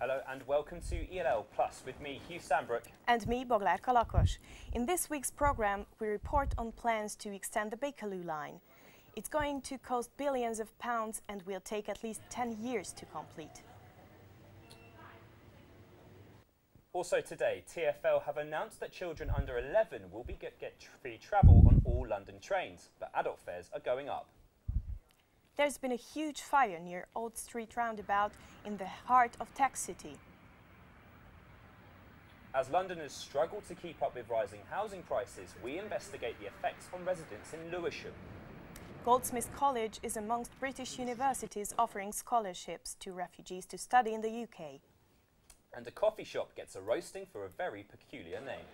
Hello and welcome to ELL Plus with me, Huw Sambrook. And me, Boglárka Lakos. In this week's programme, we report on plans to extend the Bakerloo line. It's going to cost billions of pounds and will take at least 10 years to complete. Also today, TfL have announced that children under 11 will get free travel on all London trains, but adult fares are going up. There's been a huge fire near Old Street roundabout in the heart of Tech City. As Londoners struggle to keep up with rising housing prices, we investigate the effects on residents in Lewisham. Goldsmiths College is amongst British universities offering scholarships to refugees to study in the UK. And a coffee shop gets a roasting for a very peculiar name.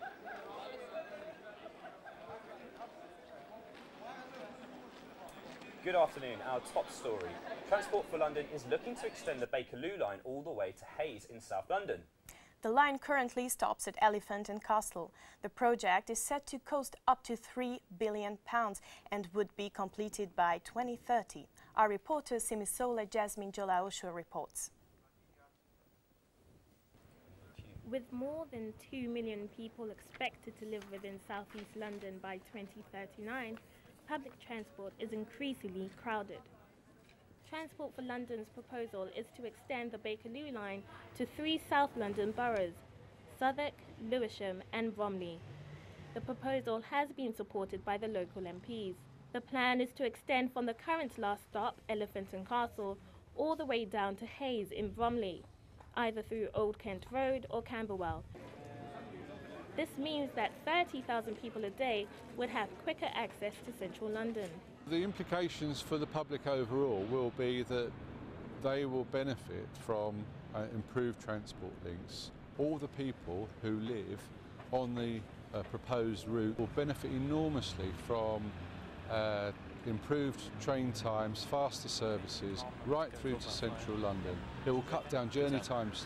Good afternoon, our top story. Transport for London is looking to extend the Bakerloo line all the way to Hayes in South London. The line currently stops at Elephant and Castle. The project is set to cost up to £3 billion and would be completed by 2030. Our reporter Simisola Jasmine Jolaoso reports. With more than 2 million people expected to live within southeast London by 2039, public transport is increasingly crowded. Transport for London's proposal is to extend the Bakerloo line to 3 South London boroughs, Southwark, Lewisham and Bromley. The proposal has been supported by the local MPs. The plan is to extend from the current last stop, Elephant and Castle, all the way down to Hayes in Bromley, either through Old Kent Road or Camberwell. This means that 30,000 people a day would have quicker access to central London. The implications for the public overall will be that they will benefit from improved transport links. All the people who live on the proposed route will benefit enormously from improved train times, faster services, right through to central London. It will cut down journey times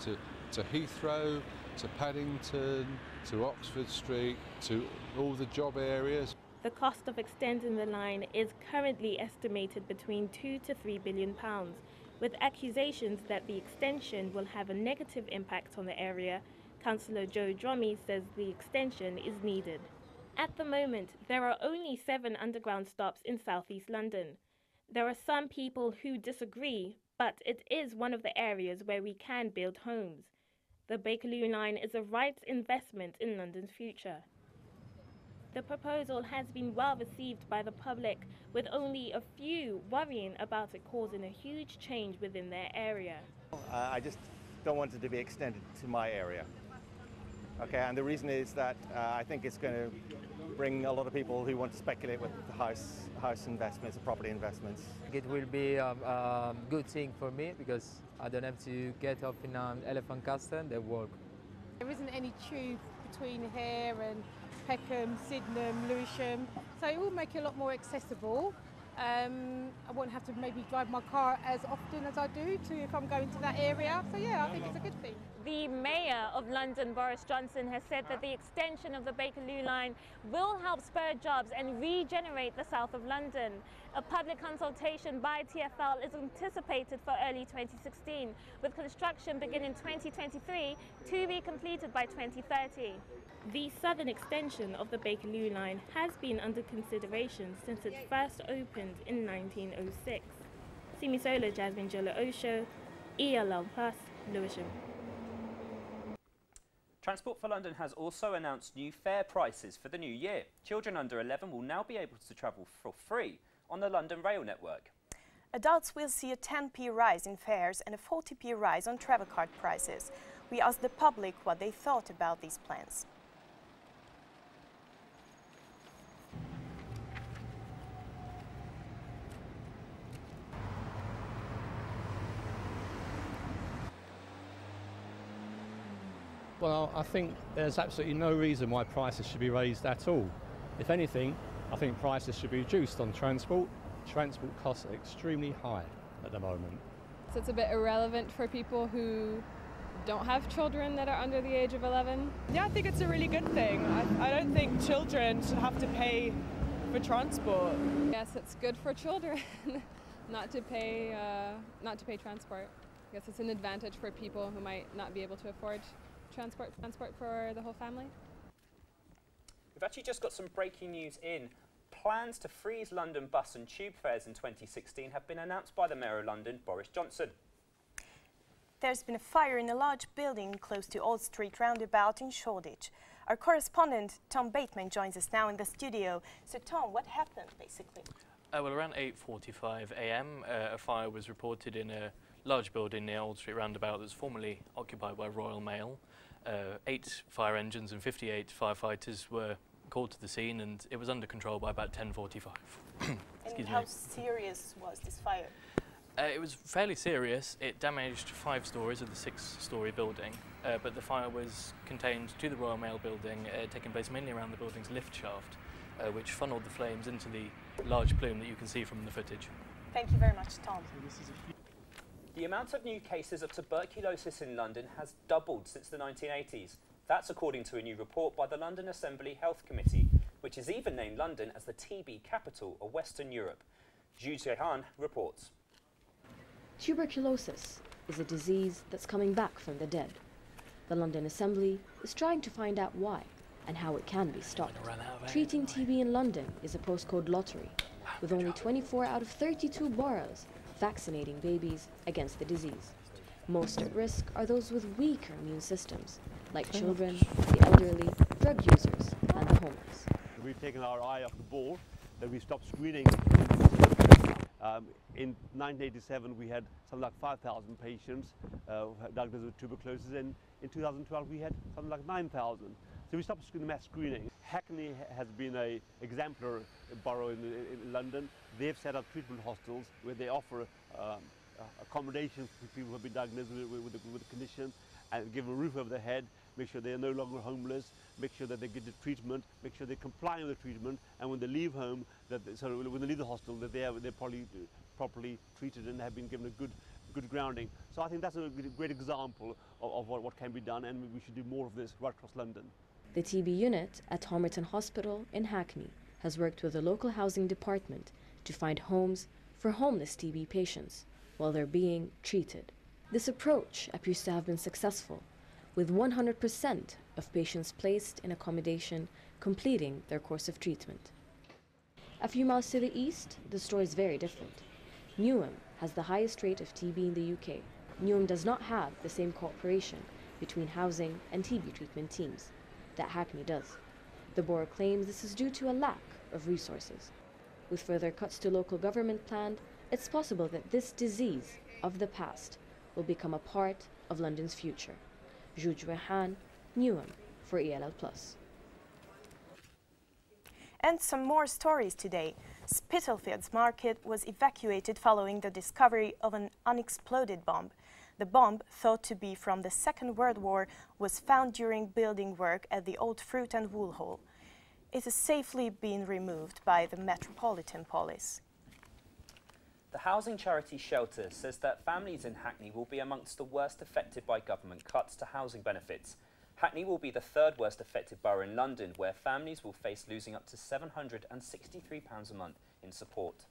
to Heathrow, to Paddington, to Oxford Street, to all the job areas. The cost of extending the line is currently estimated between £2 to £3 billion, with accusations that the extension will have a negative impact on the area. Councillor Joe Drommy says the extension is needed. At the moment, there are only 7 underground stops in southeast London. There are some people who disagree, but it is one of the areas where we can build homes. The Bakerloo line is a right investment in London's future. The proposal has been well received by the public, with only a few worrying about it causing a huge change within their area. I just don't want it to be extended to my area. Okay, and the reason is that I think it's going to bring a lot of people who want to speculate with house investments, property investments. It will be a good thing for me because I don't have to get up in Elephant Castle and work. There isn't any tube between here and Peckham, Sydenham, Lewisham, so it will make it a lot more accessible. I won't have to maybe drive my car as often as I do if I'm going to that area, so yeah, I think it's a good thing. The Mayor of London, Boris Johnson, has said that the extension of the Bakerloo line will help spur jobs and regenerate the south of London. A public consultation by TfL is anticipated for early 2016, with construction beginning 2023 to be completed by 2030. The southern extension of the Bakerloo line has been under consideration since it first opened in 1906. Simisola Jasmine Jolaoso, ELL Plus, Lewisham. Transport for London has also announced new fare prices for the new year. Children under 11 will now be able to travel for free on the London rail network. Adults will see a 10p rise in fares and a 40p rise on travel card prices. We asked the public what they thought about these plans. Well, I think there's absolutely no reason why prices should be raised at all. If anything, I think prices should be reduced on transport. Transport costs are extremely high at the moment. So it's a bit irrelevant for people who don't have children that are under the age of 11. Yeah, I think it's a really good thing. I don't think children should have to pay for transport. Yes, it's good for children not to pay transport. I guess it's an advantage for people who might not be able to afford transport for the whole family. We've actually just got some breaking news in. Plans to freeze London bus and tube fares in 2016 have been announced by the Mayor of London, Boris Johnson. There's been a fire in a large building close to Old Street roundabout in Shoreditch. Our correspondent, Tom Bateman, joins us now in the studio. So, Tom, what happened, basically? Well, around 8:45 a.m, a fire was reported in a large building near Old Street roundabout that was formerly occupied by Royal Mail. 8 fire engines and 58 firefighters were called to the scene, and it was under control by about 10:45. And how serious was this fire? It was fairly serious. It damaged 5 stories of the 6-storey building, but the fire was contained to the Royal Mail building, taking place mainly around the building's lift shaft, which funneled the flames into the large plume that you can see from the footage. Thank you very much, Tom. The amount of new cases of tuberculosis in London has doubled since the 1980s. That's according to a new report by the London Assembly Health Committee, which has even named London as the TB capital of Western Europe. Jasmine reports. Tuberculosis is a disease that's coming back from the dead. The London Assembly is trying to find out why and how it can be stopped. Treating TB in London is a postcode lottery, with only 24 out of 32 boroughs vaccinating babies against the disease. Most at risk are those with weaker immune systems, like children, the elderly, drug users, and the homeless. We've taken our eye off the ball, that we stopped screening. In 1987, we had something like 5,000 patients diagnosed with tuberculosis, and in 2012 we had something like 9,000. So we stopped mass screening. Hackney has been an exemplar borough in London. They've set up treatment hostels where they offer accommodation for people who have been diagnosed with the condition, and give them a roof over their head, make sure they are no longer homeless, make sure that they get the treatment, make sure they comply with the treatment, and when they leave home, when they leave the hostel, that they're properly treated and have been given a good grounding. So I think that's a great example of what can be done, and we should do more of this right across London. The TB unit at Homerton Hospital in Hackney has worked with the local housing department to find homes for homeless TB patients while they're being treated. This approach appears to have been successful, with 100% of patients placed in accommodation completing their course of treatment. A few miles to the east, the story is very different. Newham has the highest rate of TB in the UK. Newham does not have the same cooperation between housing and TB treatment teams that Hackney does. The borough claims this is due to a lack of resources. With further cuts to local government planned, it's possible that this disease of the past will become a part of London's future. Jasmine, Newham for ELL+. And some more stories today. Spitalfields Market was evacuated following the discovery of an unexploded bomb. The bomb, thought to be from the Second World War, was found during building work at the old Fruit and Wool Hall. It has safely been removed by the Metropolitan Police. The housing charity Shelter says that families in Hackney will be amongst the worst affected by government cuts to housing benefits. Hackney will be the 3rd worst affected borough in London, where families will face losing up to £763 a month in support.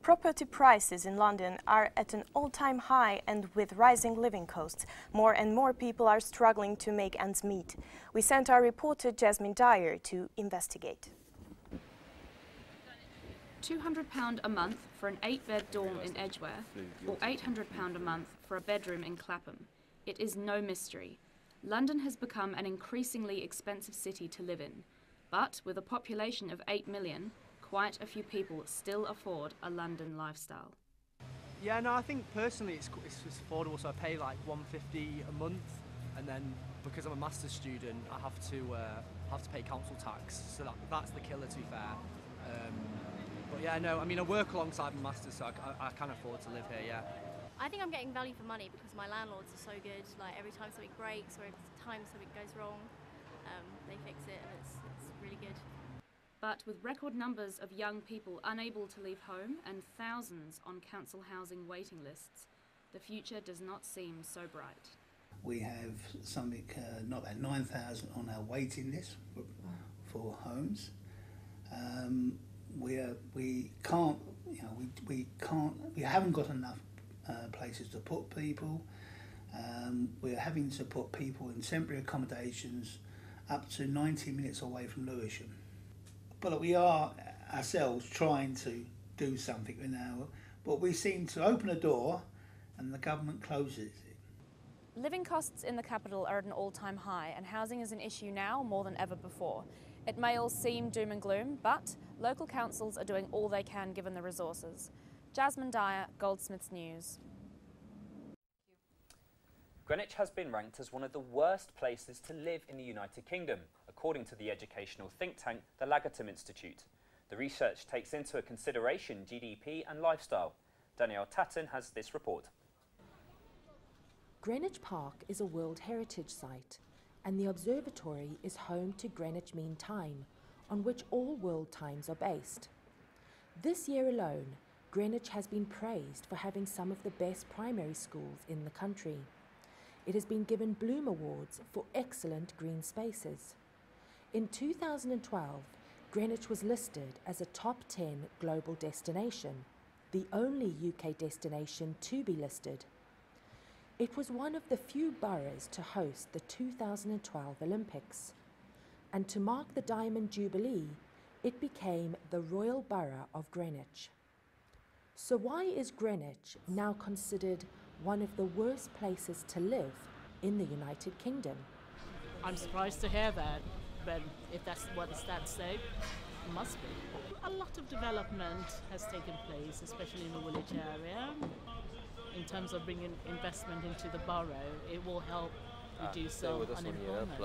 Property prices in London are at an all-time high, and with rising living costs, more and more people are struggling to make ends meet. We sent our reporter Jasmine to investigate. £200 a month for an 8-bed dorm in Edgware, or £800 a month for a bedroom in Clapham. It is no mystery. London has become an increasingly expensive city to live in, but with a population of 8 million, quite a few people still afford a London lifestyle. Yeah, no, I think personally it's affordable, so I pay like £150 a month, and then because I'm a master's student, I have to pay council tax, so that's the killer, to be fair. But yeah, no, I mean, I work alongside my master's, so I can afford to live here, yeah. I think I'm getting value for money because my landlords are so good. Like every time something breaks or every time something goes wrong, they fix it, and it's really good. But with record numbers of young people unable to leave home and thousands on council housing waiting lists, the future does not seem so bright. We have something, not about 9,000 on our waiting list for homes. We can't, you know, we haven't got enough places to put people. We're having to put people in temporary accommodations up to 90 minutes away from Lewisham. But we are ourselves trying to do something now, but we seem to open a door and the government closes it. Living costs in the capital are at an all-time high, and housing is an issue now more than ever before. It may all seem doom and gloom, but local councils are doing all they can given the resources. Jasmine, Goldsmiths News. Greenwich has been ranked as one of the worst places to live in the United Kingdom, according to the educational think tank, the Lagerton Institute. The research takes into consideration GDP and lifestyle. Danielle Tatton has this report. Greenwich Park is a World Heritage Site, and the observatory is home to Greenwich Mean Time, on which all world times are based. This year alone, Greenwich has been praised for having some of the best primary schools in the country. It has been given Bloom Awards for excellent green spaces. In 2012, Greenwich was listed as a top 10 global destination, the only UK destination to be listed. It was one of the few boroughs to host the 2012 Olympics. And to mark the Diamond Jubilee, it became the Royal Borough of Greenwich. So why is Greenwich now considered one of the worst places to live in the United Kingdom? I'm surprised to hear that, but if that's what the stats say, it must be. A lot of development has taken place, especially in the Woolwich area. In terms of bringing investment into the borough, it will help reduce unemployment.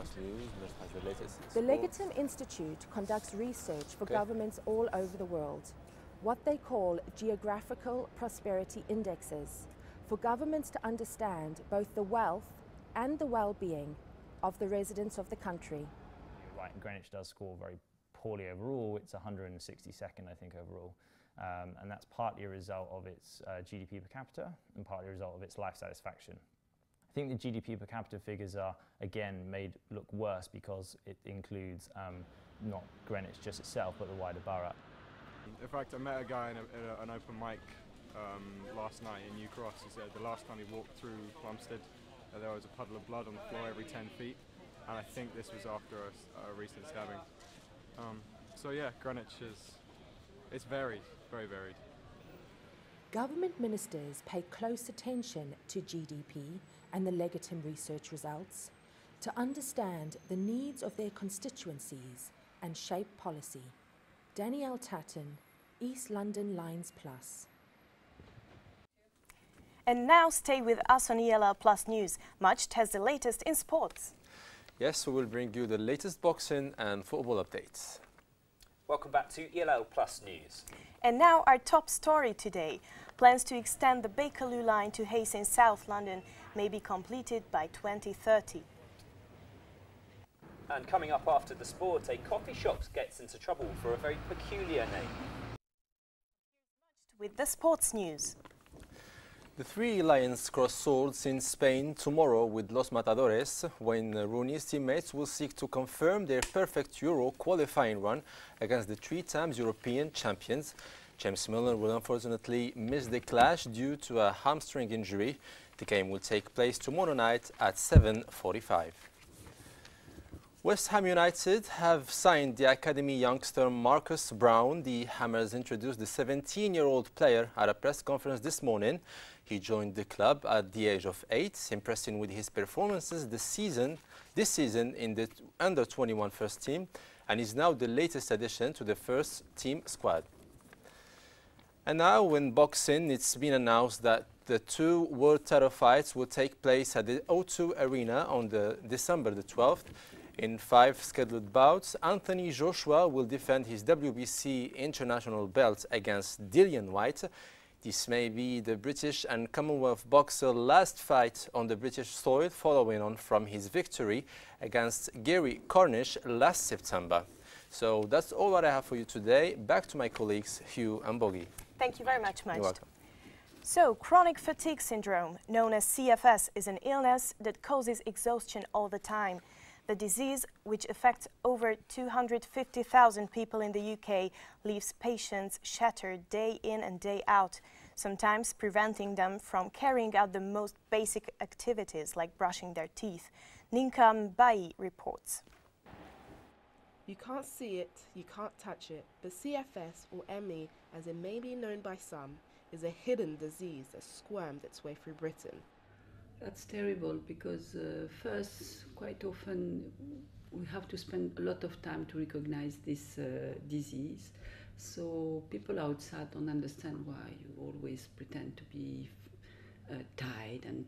The Lagerton Institute conducts research for governments all over the world, what they call geographical prosperity indexes, for governments to understand both the wealth and the well-being of the residents of the country. You're right, Greenwich does score very poorly overall. It's 162nd, I think, overall. And that's partly a result of its GDP per capita and partly a result of its life satisfaction. I think the GDP per capita figures are, again, made look worse because it includes not Greenwich just itself, but the wider borough. In fact, I met a guy in an open mic last night in New Cross. He said the last time he walked through Plumstead, there was a puddle of blood on the floor every 10 feet, and I think this was after a recent stabbing. So yeah, Greenwich it's varied, very varied. Government ministers pay close attention to GDP and the Lagerton research results to understand the needs of their constituencies and shape policy. Danielle Tatton, East London Lines Plus. And now stay with us on ELL Plus News. Majd has the latest in sports. Yes, we will bring you the latest boxing and football updates. Welcome back to ELL Plus News. And now our top story today. Plans to extend the Bakerloo line to Hayes in South London may be completed by 2030. And coming up after the sport, a coffee shop gets into trouble for a very peculiar name. With the sports news. The three Lions cross swords in Spain tomorrow with Los Matadores, when Rooney's teammates will seek to confirm their perfect Euro qualifying run against the three-times European champions. James Milner will unfortunately miss the clash due to a hamstring injury. The game will take place tomorrow night at 7:45. West Ham United have signed the academy youngster Marcus Brown. The Hammers introduced the 17-year-old player at a press conference this morning. He joined the club at the age of 8, impressing with his performances this season in the under-21 first team, and is now the latest addition to the first team squad. And now in boxing, it's been announced that the two world title fights will take place at the O2 Arena on December the 12th. In 5 scheduled bouts, Anthony Joshua will defend his WBC international belt against Dillian Whyte. This may be the British and Commonwealth boxer's last fight on the British soil, following on from his victory against Gary Cornish last September. So that's all that I have for you today. Back to my colleagues Huw and Bogie. Thank you very much, Majd. You're welcome. So, chronic fatigue syndrome, known as CFS, is an illness that causes exhaustion all the time. The disease, which affects over 250,000 people in the UK, leaves patients shattered day in and day out, sometimes preventing them from carrying out the most basic activities like brushing their teeth. Ninka Mbai reports. You can't see it, you can't touch it, but CFS, or ME, as it may be known by some, is a hidden disease that squirmed its way through Britain. That's terrible because first, quite often, we have to spend a lot of time to recognize this disease. So people outside don't understand why you always pretend to be tired and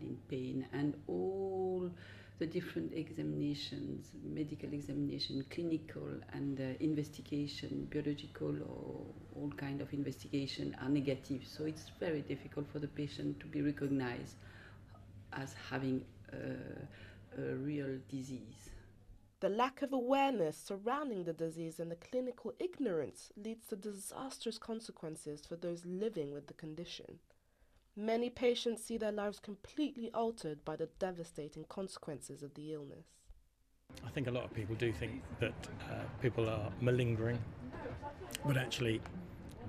in pain, and all the different examinations, medical examination, clinical and investigation, biological or all kind of investigation are negative. So it's very difficult for the patient to be recognized as having a real disease. The lack of awareness surrounding the disease and the clinical ignorance leads to disastrous consequences for those living with the condition. Many patients see their lives completely altered by the devastating consequences of the illness. I think a lot of people do think that people are malingering, but actually,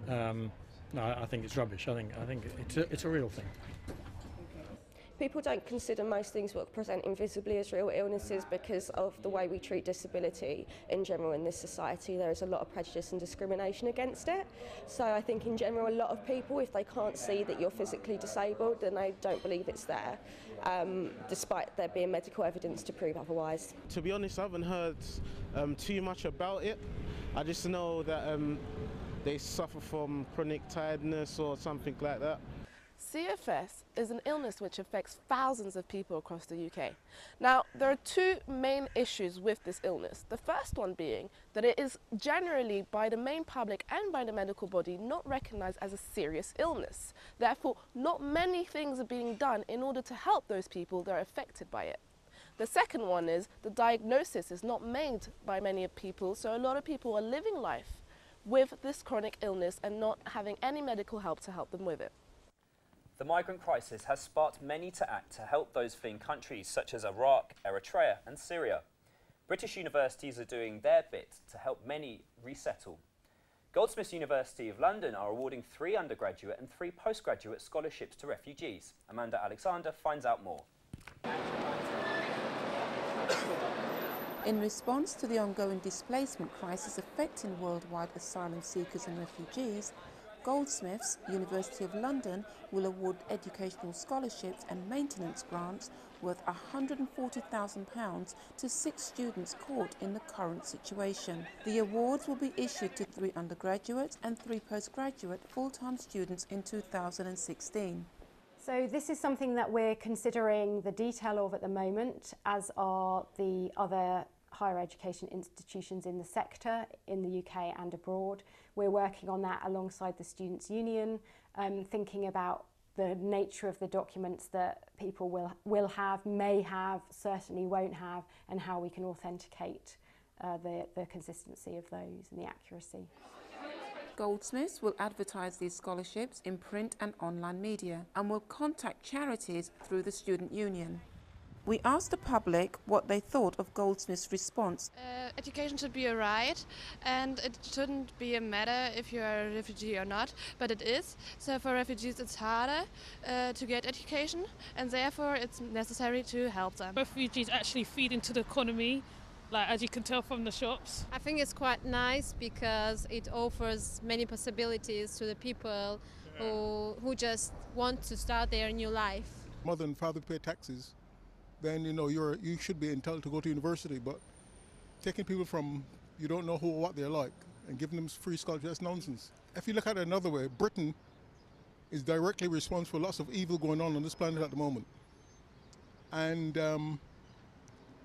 no, I think it's rubbish. I think it's a real thing. People don't consider most things what present invisibly as real illnesses because of the way we treat disability in general in this society. There is a lot of prejudice and discrimination against it. So I think in general a lot of people, if they can't see that you're physically disabled, then they don't believe it's there, despite there being medical evidence to prove otherwise. To be honest, I haven't heard too much about it. I just know that they suffer from chronic tiredness or something like that. CFS is an illness which affects thousands of people across the UK. Now, there are two main issues with this illness. The first one being that it is generally by the main public and by the medical body not recognised as a serious illness. Therefore, not many things are being done in order to help those people that are affected by it. The second one is the diagnosis is not made by many people, so a lot of people are living life with this chronic illness and not having any medical help to help them with it. The migrant crisis has sparked many to act to help those fleeing countries such as Iraq, Eritrea and Syria. British universities are doing their bit to help many resettle. Goldsmiths University of London are awarding 3 undergraduate and 3 postgraduate scholarships to refugees. Amanda Alexander finds out more. In response to the ongoing displacement crisis affecting worldwide asylum seekers and refugees, Goldsmiths University of London will award educational scholarships and maintenance grants worth £140,000 to 6 students caught in the current situation. The awards will be issued to 3 undergraduate and 3 postgraduate full-time students in 2016. So this is something that we're considering the detail of at the moment, as are the other higher education institutions in the sector in the UK and abroad. We're working on that alongside the Students' Union, thinking about the nature of the documents that people will have, may have, certainly won't have, and how we can authenticate the consistency of those and the accuracy. Goldsmiths will advertise these scholarships in print and online media and will contact charities through the Student Union. We asked the public what they thought of Goldsmiths' response. Education should be a right, and it shouldn't be a matter if you're a refugee or not, but it is. So for refugees it's harder to get education, and therefore it's necessary to help them. Refugees actually feed into the economy, like as you can tell from the shops. I think it's quite nice because it offers many possibilities to the people who just want to start their new life. Mother and father pay taxes, then you should be entitled to go to university, but taking people from you don't know who or what they're like and giving them free scholarships, that's nonsense. If you look at it another way, Britain is directly responsible for lots of evil going on this planet at the moment. And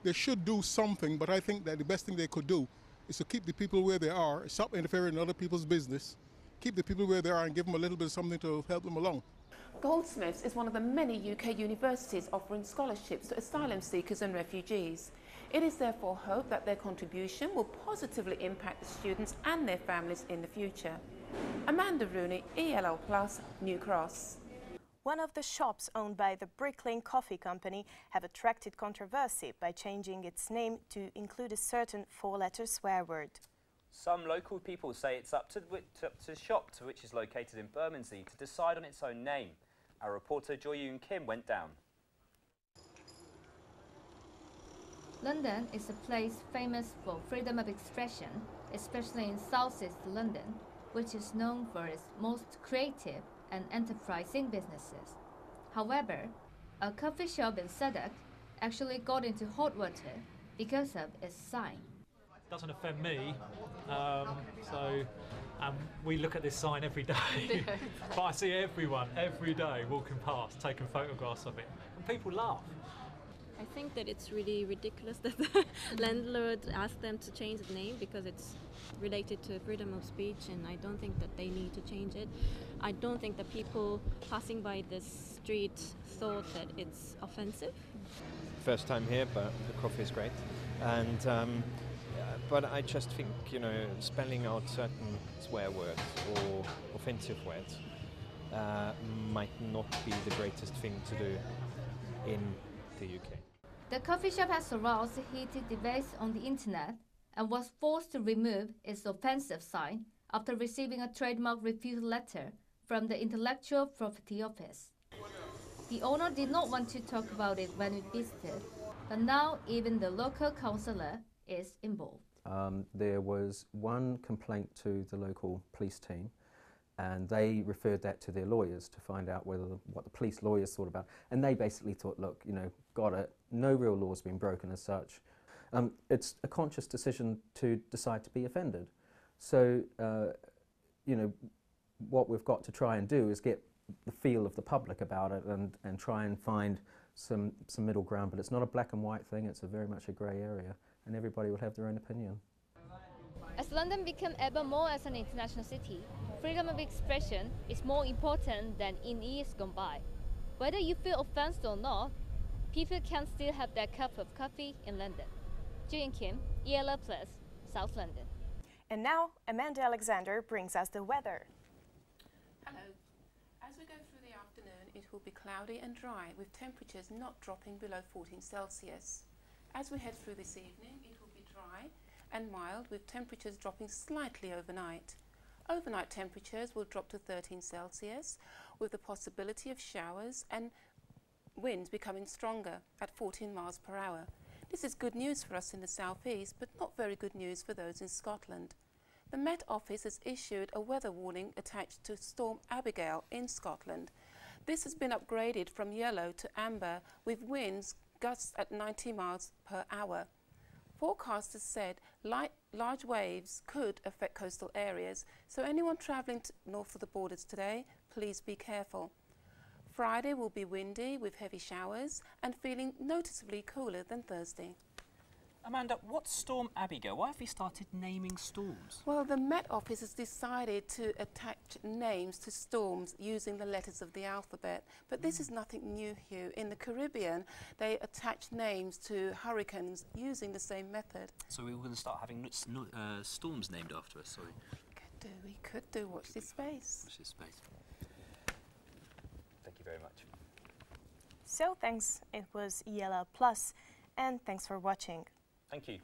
they should do something, but I think that the best thing they could do is to keep the people where they are, stop interfering in other people's business, keep the people where they are and give them a little bit of something to help them along. Goldsmiths is one of the many UK universities offering scholarships to asylum seekers and refugees. It is therefore hoped that their contribution will positively impact the students and their families in the future. Amanda Rooney, ELL Plus, New Cross. One of the shops owned by the Brick Lane Coffee Company have attracted controversy by changing its name to include a certain four-letter swear word. Some local people say it's up to the shop, which is located in Bermondsey, to decide on its own name. Our reporter Joy Yoon Kim went down. London is a place famous for freedom of expression, especially in southeast London, which is known for its most creative and enterprising businesses. However, a coffee shop in Southwark actually got into hot water because of its sign. It doesn't offend me, we look at this sign every day. But I see everyone every day walking past, taking photographs of it, and people laugh. I think that it's really ridiculous that the landlord asked them to change the name because it's related to freedom of speech, and I don't think that they need to change it. I don't think that people passing by this street thought that it's offensive. First time here, but the coffee is great. And but I just think, you know, spelling out certain swear words or offensive words might not be the greatest thing to do in the UK. The coffee shop has aroused heated debates on the internet and was forced to remove its offensive sign after receiving a trademark refusal letter from the Intellectual Property Office. The owner did not want to talk about it when we visited, but now even the local councillor is involved. There was one complaint to the local police team, and they referred that to their lawyers to find out what the police lawyers thought about. And they basically thought, look, you know, got it, no real law's been broken as such. It's a conscious decision to decide to be offended. So, you know, what we've got to try and do is get the feel of the public about it and try and find some middle ground. But it's not a black and white thing, it's very much a grey area, and everybody will have their own opinion. As London becomes ever more as an international city, freedom of expression is more important than in years gone by. Whether you feel offended or not, people can still have their cup of coffee in London. June Kim, ELL Plus, South London. And now, Amanda Alexander brings us the weather. Hello. As we go through the afternoon, it will be cloudy and dry, with temperatures not dropping below 14 Celsius. As we head through this evening, it will be dry and mild, with temperatures dropping slightly overnight. Overnight temperatures will drop to 13 Celsius, with the possibility of showers and winds becoming stronger at 14 miles per hour. This is good news for us in the southeast, but not very good news for those in Scotland. The Met Office has issued a weather warning attached to Storm Abigail in Scotland. This has been upgraded from yellow to amber, with winds gusts at 90 miles per hour. Forecasters said large waves could affect coastal areas, so anyone travelling north of the borders today, please be careful. Friday will be windy with heavy showers and feeling noticeably cooler than Thursday. Amanda, what's Storm Abigail? Why have we started naming storms? Well, the Met Office has decided to attach names to storms using the letters of the alphabet. But this is nothing new, Huw. In the Caribbean, they attach names to hurricanes using the same method. So we're going to start having storms named after us, sorry. We could do. Watch this space. Watch this space. Thank you very much. So thanks, it was ELL Plus, and thanks for watching. Thank you.